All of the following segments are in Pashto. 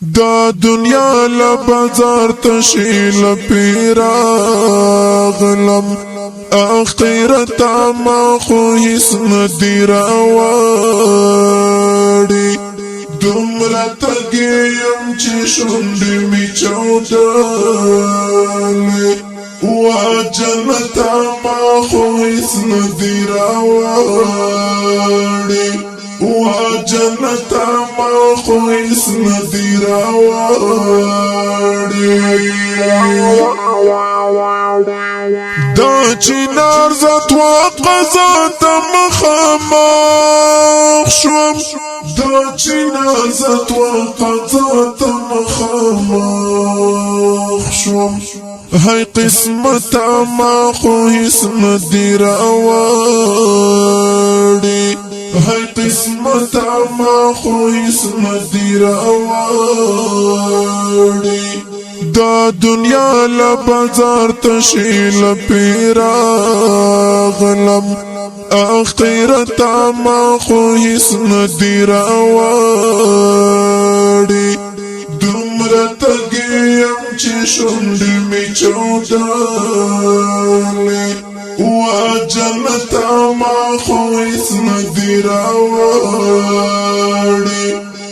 دا دنیا لبازار تشیل پیراغلم اخیرت ما خو هیڅ ندی راوړي دومره تږیم چې شونډې مې چاودلې وا جنت ما خو هیڅ ندی راوړي وا جنت ما خو هیڅ ندی راوړي دا چنار زت و قضا ته مخامخ شوم دا چنار زت و قضا ته مخامخ شوم هاي قسمت ما خو هیڅ ندی راوړي هاي قسمت ما خو هیڅ ندی راوړي دا دنیا لبازار تشیل پیراغلم اخیرت ما خو هیڅ ندی راوړي دومره تږیم چې شونډې مې چاودلې وا جنت ما خو هیڅ ندی راوړي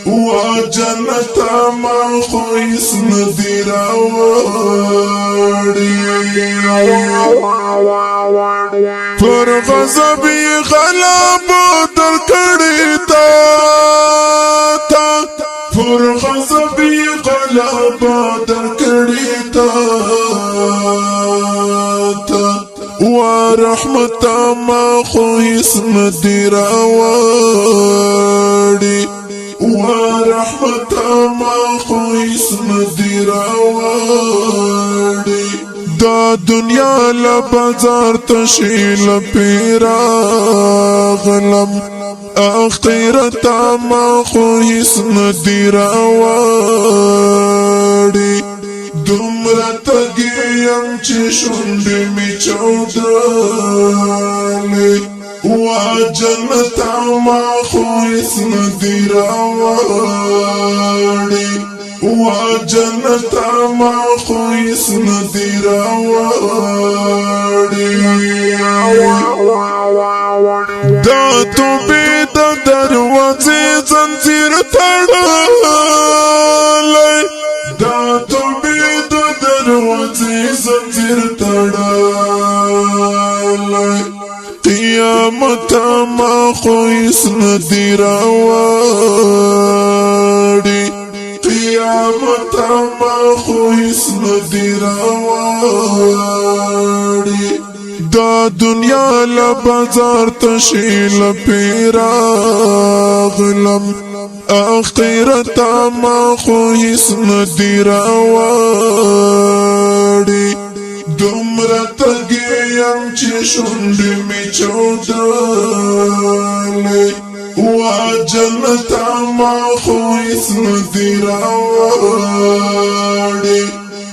وا جنت ما خو هیڅ ندی راوړي پر غضب یې غلبه درکړې تا پر غضب یې غلبه درکړې تا ورحمت ما خو هیڅ ندی راوړي ورحمت ما خو هیڅ ندی راوړي دا دنیا لبازار تشیل پیراغلم اخیرت ما خو هیڅ ندی راوړي دومره تږیم چې شونډې مې چاودلې وا جنت ما خو هیڅ ندی راوړي وا جنت ما خو هیڅ ندی راوړي دا توبې د دروازې زنځیر تړلی دا توبې د دروازې زنځیر تړلی قیامت ما خو هیڅ ندی راوړي قیامت ما خو هیڅ ندی راوړي دا دنیا لبازار تشیل پیراغلم اخیرت ما خو هیڅ ندی راوړي دومره تږیم چې شونډې مې چاودلې وا جنت ما خو هیڅ ندی راوړي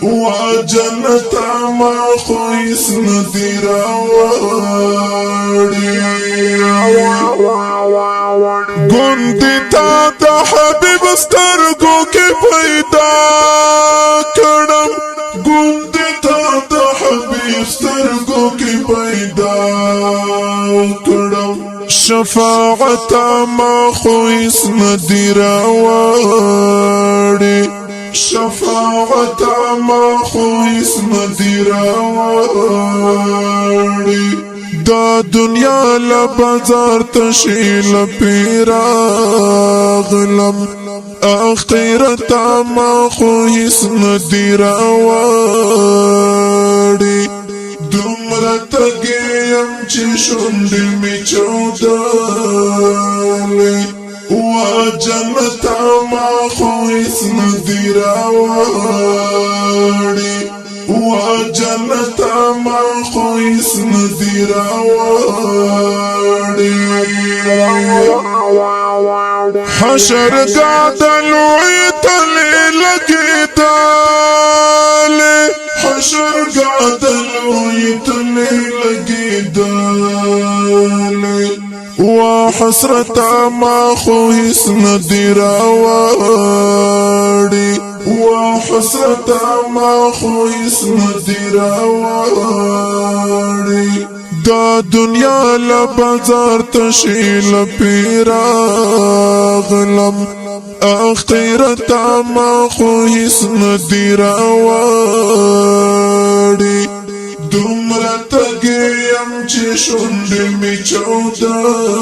وا جنت ما خو هیڅ ندی راوړي ګوندې تا د حبیب سترګو کې پیدا کړم ګوندې تا د حبیب سترګو کې پیدا کړم شفاعت ما خو هیڅ ندی راوړي شفاعت ما خو هیڅ ندی راوړي دا دنیا لبازار تشیل پیراغلم اخیرت ما خو هیڅ ندی راوړي دومره تږیم چې شونډې مې چاودلې وا جنت ما خو هیڅ ندی راوړي وا جنت ما خو هیڅ ندی راوړي حشر گادلوی تلې لګېدلې حشر گادلوی تلې لګېدلې وحسرت ما خو هیڅ ندی راوړي حسرت ما خو هیڅ ندی راوړي دا دنیا لبازار تشیل پیرا غلم اخرت ما خو هیڅ ندی راوړي دومره تګیم چې شونډې مې چاودلې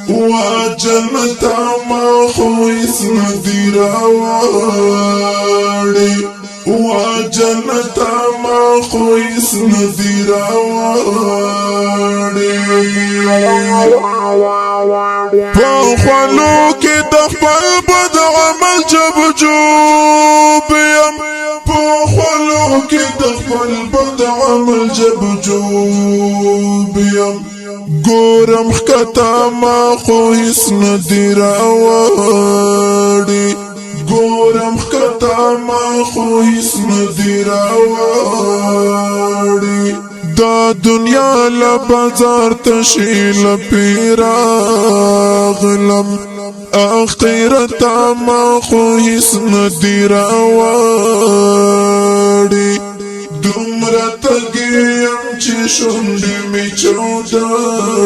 وا جنت ما خو هیڅ ندی راوړي وا جنت ما خو هیڅ ندی راوړي په خولو کې د خپل بد عمل جبجوب یم په خولو کې د خپل بد عمل جبجوب یم ګورم ښکته ما خو هیڅ ندی راوړي ګورم ښکته ما خو هیڅ ندی راوړي دا دنیا لبازار تشیل پیرا غلم اخرت ما خو هیڅ ندی راوړي دومره تګیم چې شونډې مې چاودلې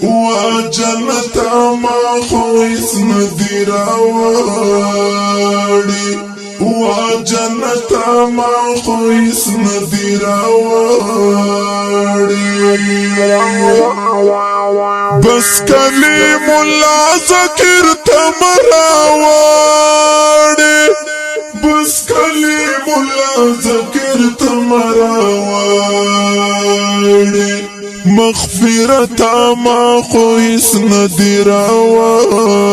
وا جنت ما خو هیڅ ندی راوړي وا جنت ما خو هیڅ ندی راوړي بس کلیم الله ذکر تم راوړي بس کلیم الله ذکر تم راوړي مغفرت ما خو هیڅ ندی راوړي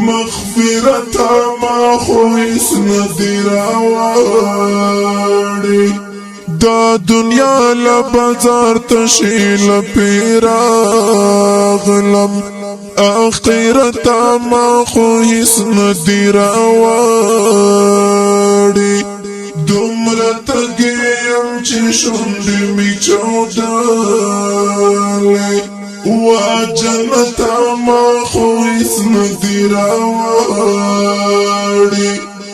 مغفرت ما خو هیڅ ندی راوړي دا دنیا لبازار تشیل پیرا غلم اخرت ما خو هیڅ ندی راوړي دومره تګیم چې شونډې مې چاودلې وا جنت ما خو هیڅ ندی راوړي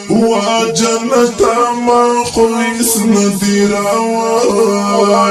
وا جنت ما خو هیڅ ندی راوړي